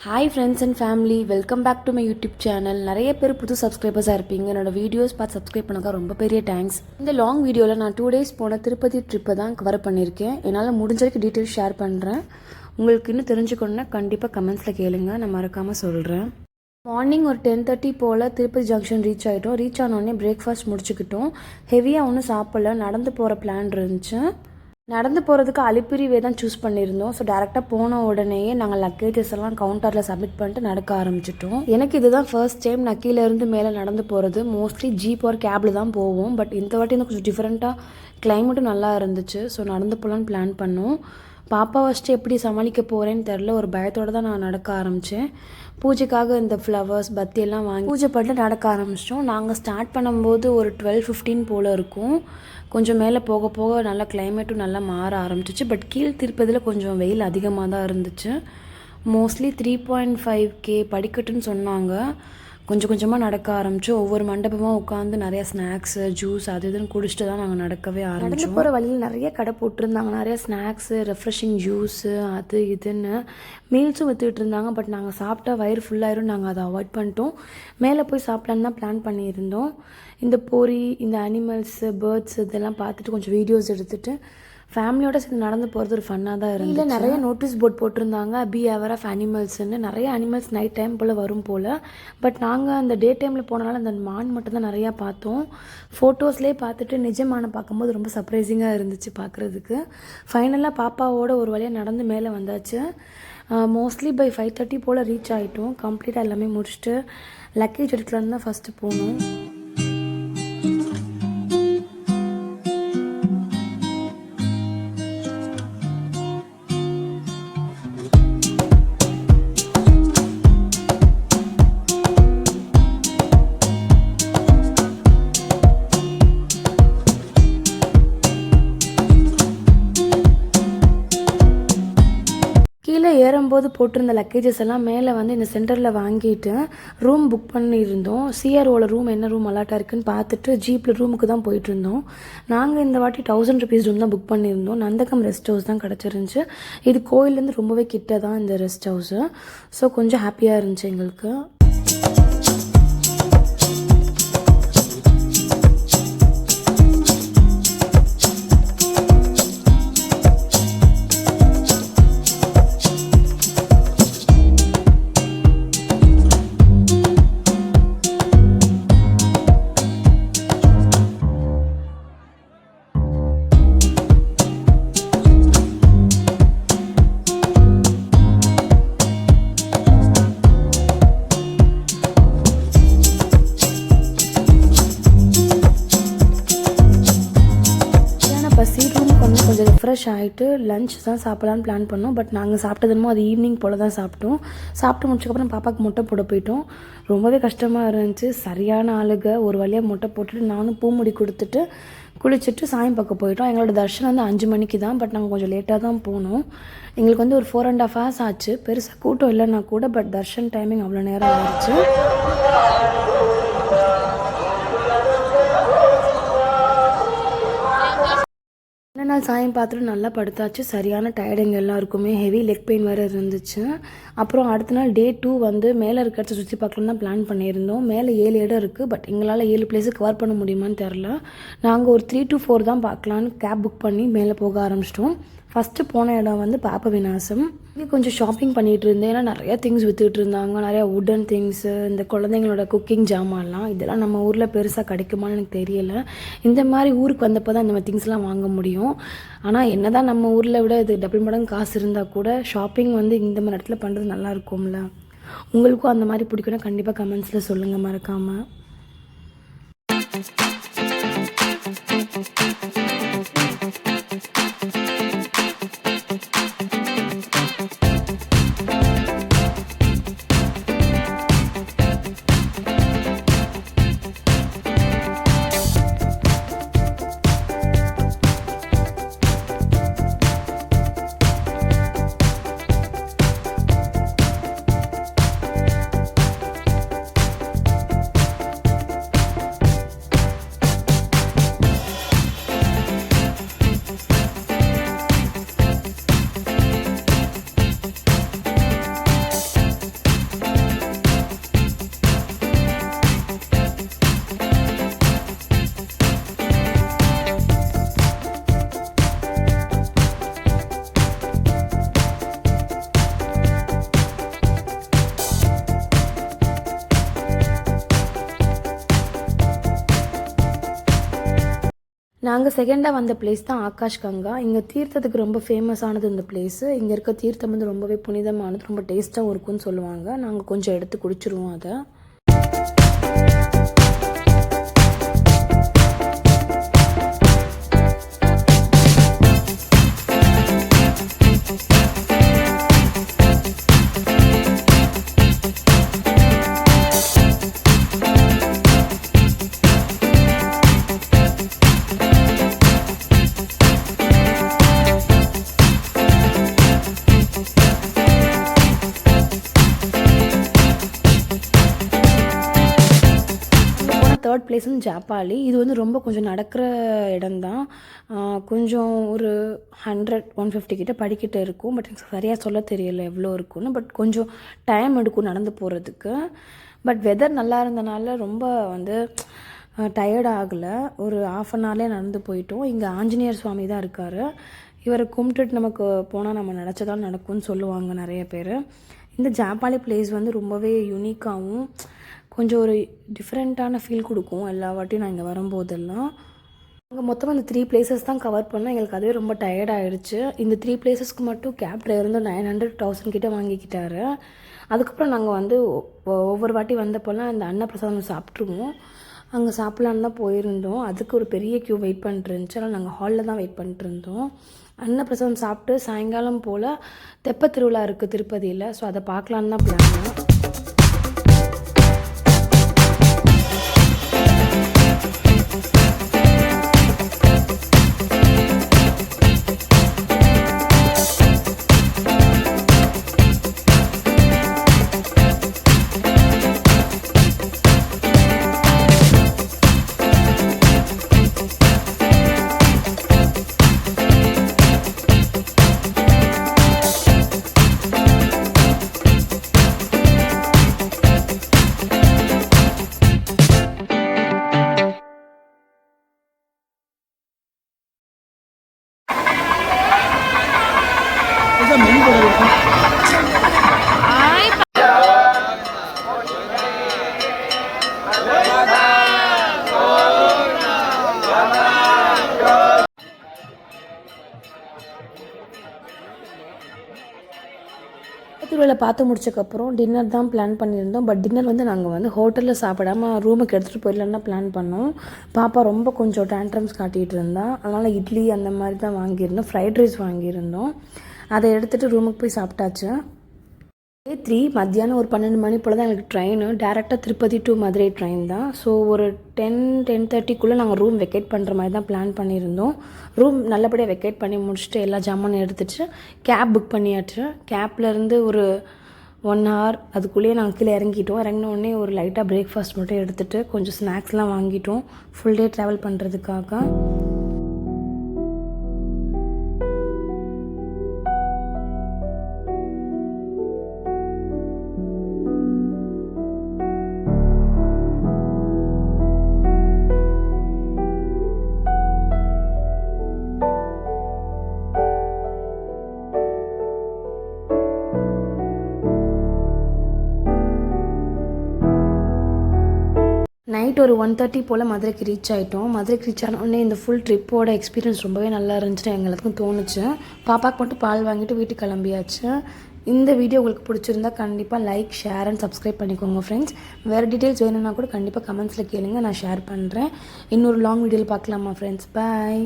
Hi friends and family, welcome back to my YouTube channel. நிறைய பேர் புது சப்ஸ்கிரைபர்ஸாக இருப்பீங்க. என்னோட வீடியோஸ் பார்த்து சப்ஸ்கிரைப் பண்ணக்கா ரொம்ப பெரிய தேங்க்ஸ். இந்த லாங் வீடியோவில் நான் 2 days போன திருப்பதி ட்ரிப்பை தான் கவர் பண்ணியிருக்கேன். என்னால் முடிஞ்ச வரைக்கும் டீட்டெயில்ஸ் ஷேர் பண்ணுறேன். உங்களுக்கு இன்னும் தெரிஞ்சுக்கணுன்னா கண்டிப்பாக கமெண்ட்ஸில் கேளுங்க, நான் மறக்காமல் சொல்கிறேன். மார்னிங் ஒரு 10:30 போல் திருப்பதி ஜங்ஷன் ரீச் ஆகிட்டோம். ரீச் ஆனோடனே பிரேக்ஃபாஸ்ட் முடிச்சுக்கிட்டோம். ஹெவியாக ஒன்றும் சாப்பிடல, நடந்து போகிற பிளான் இருந்துச்சு. நடந்து போகிறதுக்கு அலிப்பிரிவே தான் சூஸ் பண்ணியிருந்தோம். ஸோ டேரெக்டாக போன உடனேயே நாங்கள் லக்கேஜஸ் எல்லாம் கவுண்டரில் சப்மிட் பண்ணிட்டு நடக்க ஆரம்பிச்சிட்டோம். எனக்கு இதுதான் ஃபர்ஸ்ட் டைம் நான் கீழேருந்து மேலே நடந்து போகிறது. மோஸ்ட்லி ஜீப் ஒரு கேபில் தான் போவோம். பட் இந்த வாட்டி வந்து கொஞ்சம் டிஃப்ரெண்ட்டாக கிளைமேட்டும் நல்லா இருந்துச்சு. ஸோ நடந்து போகலான்னு பிளான் பண்ணோம். பாப்பா ஃபஸ்ட்டு எப்படி சமாளிக்க போகிறேன்னு தெரில, ஒரு பயத்தோடு தான் நான் நடக்க ஆரம்பித்தேன். பூஜைக்காக இந்த ஃப்ளவர்ஸ் பத்தி எல்லாம் வாங்கி பூஜை பண்ணிட்டு நடக்க ஆரம்பிச்சிட்டோம். நாங்கள் ஸ்டார்ட் பண்ணும்போது ஒரு 12-15 போல் இருக்கும். கொஞ்சம் மேலே போக போக நல்லா கிளைமேட்டும் நல்லா மாற ஆரம்பிச்சிச்சு. பட் கீழ் திருப்பதியில் கொஞ்சம் வெயில் அதிகமாக தான் இருந்துச்சு. மோஸ்ட்லி 3.5K படிக்கட்டுன்னு சொன்னாங்க. கொஞ்சம் கொஞ்சமாக நடக்க ஆரம்பித்தோம். ஒவ்வொரு மண்டபமாக உட்காந்து நிறைய ஸ்நாக்ஸு ஜூஸ் அது இதுன்னு குடிச்சிட்டு தான் நாங்கள் நடக்கவே ஆரம்பிச்சோம். நடந்து போகிற வழியில் நிறைய கடை போட்டிருந்தாங்க. நிறைய ஸ்நாக்ஸு, ரெஃப்ரெஷிங் ஜூஸு அது இதுன்னு மீல்ஸும் விற்றுக்கிட்டு இருந்தாங்க. பட் நாங்கள் சாப்பிட்டா வயிறு ஃபுல்லாயிரும், நாங்கள் அதை அவாய்ட் பண்ணிட்டோம். மேலே போய் சாப்பிட்லான்னு தான் பிளான் பண்ணியிருந்தோம். இந்த பொரி, இந்த அனிமல்ஸு, பேர்ட்ஸ் இதெல்லாம் பார்த்துட்டு கொஞ்சம் வீடியோஸ் எடுத்துகிட்டு ஃபேமிலியோட சேர்ந்து நடந்து போகிறது ஒரு ஃபன்னாக தான் இருந்துச்சு. இல்லை நிறைய நோட்டீஸ் போர்ட் போட்டிருந்தாங்க, பி அவேர் ஆஃப் அனிமல்ஸ்ன்னு. நிறைய அனிமல்ஸ் நைட் டைம் போல் வரும் போல். பட் நாங்கள் அந்த டே டைமில் போனனால அந்த மான் மட்டும் தான் நிறையா பார்த்தோம். ஃபோட்டோஸ்லேயே பார்த்துட்டு நிஜமான பார்க்கும்போது ரொம்ப சர்ப்ரைசிங்காக இருந்துச்சு பார்க்குறதுக்கு. ஃபைனலாக பாப்பாவோட ஒரு வழியாக நடந்து மேலே வந்தாச்சு. மோஸ்ட்லி பை 5:30 போல் ரீச் ஆகிட்டோம். கம்ப்ளீட்டாக எல்லாமே முடிச்சுட்டு லக்கேஜ் எடுக்கலான்னு தான் ஃபஸ்ட்டு போனோம். கீழே ஏறும்போது போட்டிருந்த லக்கேஜஸ் எல்லாம் மேலே வந்து இந்த சென்டரில் வாங்கிட்டு ரூம் புக் பண்ணியிருந்தோம். சிஆர்ஓவில் ரூம் என்ன ரூம் அலாட்டாக இருக்குன்னு பார்த்துட்டு ஜீப்பில் ரூமுக்கு தான் போயிட்டு இருந்தோம். நாங்கள் இந்த வாட்டி 1000 rupees ரூம் தான் புக் பண்ணியிருந்தோம். நந்தகம் ரெஸ்ட் ஹவுஸ் தான் கிடச்சிருந்துச்சு. இது கோயிலேருந்து ரொம்பவே கிட்ட தான் இந்த ரெஸ்ட் ஹவுஸு. ஸோ கொஞ்சம் ஹாப்பியாக இருந்துச்சு எங்களுக்கு. கொஞ்சம் ரெஃப்ரெஷ் ஆகிட்டு லஞ்ச் தான் சாப்பிட்லான்னு பிளான் பண்ணோம். பட் நாங்கள் சாப்பிட்டதுமோ அது ஈவினிங் போல் தான் சாப்பிட்டோம். சாப்பிட்டு முடிச்சதுக்கப்புறம் பாப்பாவுக்கு முட்டை போட போயிட்டோம். ரொம்பவே கஷ்டமாக இருந்துச்சு. சரியான ஆளுக ஒரு வழியாக முட்டை போட்டுட்டு நானும் பூமுடி கொடுத்துட்டு குளிச்சுட்டு சாயம் பக்கம் போயிட்டோம். எங்களோட தர்ஷனம் வந்து 5 மணிக்கு தான். பட் நாங்கள் கொஞ்சம் லேட்டாக தான் போனோம். எங்களுக்கு வந்து ஒரு 4.5 hours ஆச்சு. பெருசாக கூட்டம் இல்லைன்னா கூட பட் தர்ஷன் டைமிங் அவ்வளோ நேரம் ஆயிடுச்சு. நாள் சாயம் பார்த்துட்டு நல்லா படுத்தாச்சு. சரியான டயர்டிங் எல்லாருக்குமே. ஹெவி லெக் பெயின் வேறு இருந்துச்சு. அப்புறம் அடுத்த நாள் டே 2 வந்து மேலே இருக்கிறத சுற்றி பார்க்கலாம் தான் பிளான் பண்ணியிருந்தோம். மேலே 7 இடம் இருக்குது. பட் எங்களால் 7 பிளேஸு கவர் பண்ண முடியுமான்னு தெரில. நாங்கள் ஒரு 3 to 4 தான் பார்க்கலான்னு கேப் புக் பண்ணி மேலே போக ஆரம்பிச்சிட்டோம். ஃபஸ்ட்டு போன இடம் வந்து பாப்ப விநாசம். இங்கே கொஞ்சம் ஷாப்பிங் பண்ணிகிட்டு இருந்தேன். ஏன்னா நிறையா திங்ஸ் விற்றுட்டு இருந்தாங்க. நிறையா வுடன் திங்ஸு, இந்த குழந்தைங்களோட குக்கிங் ஜாமான்லாம். இதெல்லாம் நம்ம ஊரில் பெருசாக கிடைக்குமான்னு எனக்கு தெரியலை. இந்த மாதிரி ஊருக்கு வந்தப்போ தான் இந்த மாதிரி திங்ஸ்லாம் வாங்க முடியும். ஆனால் என்ன தான் நம்ம ஊரில் விட இது டபுள் மடங்கு காசு இருந்தால் கூட ஷாப்பிங் வந்து இந்த மாதிரி இடத்துல பண்ணுறது நல்லா இருக்கும்ல. உங்களுக்கும் அந்த மாதிரி பிடிக்கும்னா கண்டிப்பாக கமெண்ட்ஸில் சொல்லுங்கள் மறக்காமல். நாங்கள் செகண்டாக வந்த பிளேஸ் தான் ஆகாஷ் கங்கா. இங்கே தீர்த்தத்துக்கு ரொம்ப ஃபேமஸானது இந்த பிளேஸு. இங்கே இருக்க தீர்த்தம் வந்து ரொம்பவே புனிதமானது, ரொம்ப டேஸ்ட்டாகவும் இருக்கும்னு சொல்லுவாங்க. நாங்கள் கொஞ்சம் எடுத்து குடிச்சிருவோம் அதை. தேர்ட் பிளேஸ் வந்து ஜாப்பாலி. இது வந்து ரொம்ப கொஞ்சம் நடக்கிற இடம்தான். கொஞ்சம் ஒரு 150 கிட்ட படிக்கிட்ட இருக்கும். பட் எனக்கு சரியாக சொல்ல தெரியல எவ்வளோ இருக்குன்னு. பட் கொஞ்சம் டைம் எடுக்கும் நடந்து போகிறதுக்கு. பட் வெதர் நல்லா இருந்தனால ரொம்ப வந்து டயர்ட் ஆகலை. ஒரு ½ அன் ஹவர்லேயே நடந்து போயிட்டோம். இங்கே ஆஞ்சநேயர் சுவாமி தான் இருக்கார். இவரை கும்பிட்டுட்டு நமக்கு போனால் நம்ம நினச்சதான் நடக்கும்னு சொல்லுவாங்க நிறைய பேர். இந்த ஜாப்பாலி பிளேஸ் வந்து ரொம்பவே யூனிக்காகவும் கொஞ்சம் ஒரு டிஃப்ரெண்ட்டான ஃபீல் கொடுக்கும் எல்லா வாட்டியும் நான் இங்கே வரும்போதெல்லாம். அங்கே மொத்தமாக இந்த 3 பிளேசஸ் தான் கவர் பண்ணோம். எங்களுக்கு அதுவே ரொம்ப டயர்ட் ஆகிடுச்சு. இந்த 3 பிளேசஸ்க்கு மட்டும் கேப் டிரைவர் வந்து 900,000 கிட்ட வாங்கிக்கிட்டாரு. அதுக்கப்புறம் நாங்கள் வந்து ஒவ்வொரு வாட்டி வந்தப்போலாம் இந்த அன்னப்பிரசாதம் சாப்பிட்ருவோம். அங்கே சாப்பிட்லான்னு தான் போயிருந்தோம். அதுக்கு ஒரு பெரிய க்யூ வெயிட் பண்ணிட்டுருந்துச்சு. அதனால் நாங்கள் ஹாலில் தான் வெயிட் பண்ணிட்டுருந்தோம். அன்னப்பிரசாதம் சாப்பிட்டு சாயங்காலம் போல் தெப்பத் திருவிழா இருக்குது திருப்பதியில். ஸோ அதை பார்க்கலான்னு தான் பிளான். திருவிழா பார்த்து முடிச்சக்கப்புறம் டின்னர் தான் பிளான் பண்ணியிருந்தோம். பட் டின்னர் வந்து நாங்கள் வந்து ஹோட்டலில் சாப்பிடாம ரூமுக்கு எடுத்துகிட்டு போயிடலான்னு தான் பிளான் பண்ணோம். பாப்பா ரொம்ப கொஞ்சம் டேண்ட்ரம்ஸ் காட்டிகிட்டு இருந்தா. அதனால் இட்லி அந்த மாதிரி தான் வாங்கியிருந்தோம். ஃப்ரைட் ரைஸ் வாங்கியிருந்தோம். அதை எடுத்துகிட்டு ரூமுக்கு போய் சாப்பிட்டாச்சு. Day 3 மத்தியானம் ஒரு 12 மணி போல் தான் எங்களுக்கு ட்ரெயின். டேரெக்டாக திருப்பதி டு மதுரை ட்ரெயின் தான். ஸோ ஒரு 10-10:30க்குள்ளே நாங்கள் ரூம் வெக்கேட் பண்ணுற மாதிரி தான் பிளான் பண்ணியிருந்தோம். ரூம் நல்லபடியாக வெக்கேட் பண்ணி முடிச்சுட்டு எல்லா ஜாமானும் எடுத்துகிட்டு கேப் புக் பண்ணியாச்சு. கேப்லேருந்து ஒரு 1 hour அதுக்குள்ளேயே நாங்கள் கீழே இறங்கிட்டோம். இறங்கினோடனே ஒரு லைட்டாக பிரேக்ஃபாஸ்ட் மட்டும் எடுத்துகிட்டு கொஞ்சம் ஸ்நாக்ஸ்லாம் வாங்கிட்டோம் ஃபுல் டே ட்ராவல் பண்ணுறதுக்காக. நைட் ஒரு 1:30 போல் மதுரைக்கு ரீச் ஆகிட்டோம். மதுரைக்கு ரீச் ஆனோடனே இந்த ஃபுல் ட்ரிப்போட எக்ஸ்பீரியன்ஸ் ரொம்பவே நல்லா இருந்துச்சுன்னு எங்களுக்கும் தோணுச்சு. பாப்பாவுக்கு மட்டும் பால் வாங்கிட்டு வீட்டுக்கு கிளம்பியாச்சு. இந்த வீடியோ உங்களுக்கு பிடிச்சிருந்தா கண்டிப்பாக லைக், ஷேர் அண்ட் சப்ஸ்கிரைப் பண்ணிக்கோங்க ஃப்ரெண்ட்ஸ். வேறு டீட்டெயில்ஸ் வேணும்னா கூட கண்டிப்பாக கமெண்ட்ஸில் கேளுங்க, நான் ஷேர் பண்ணுறேன். இன்னொரு லாங் வீடியோவில் பார்க்கலாமா ஃப்ரெண்ட்ஸ். பாய்.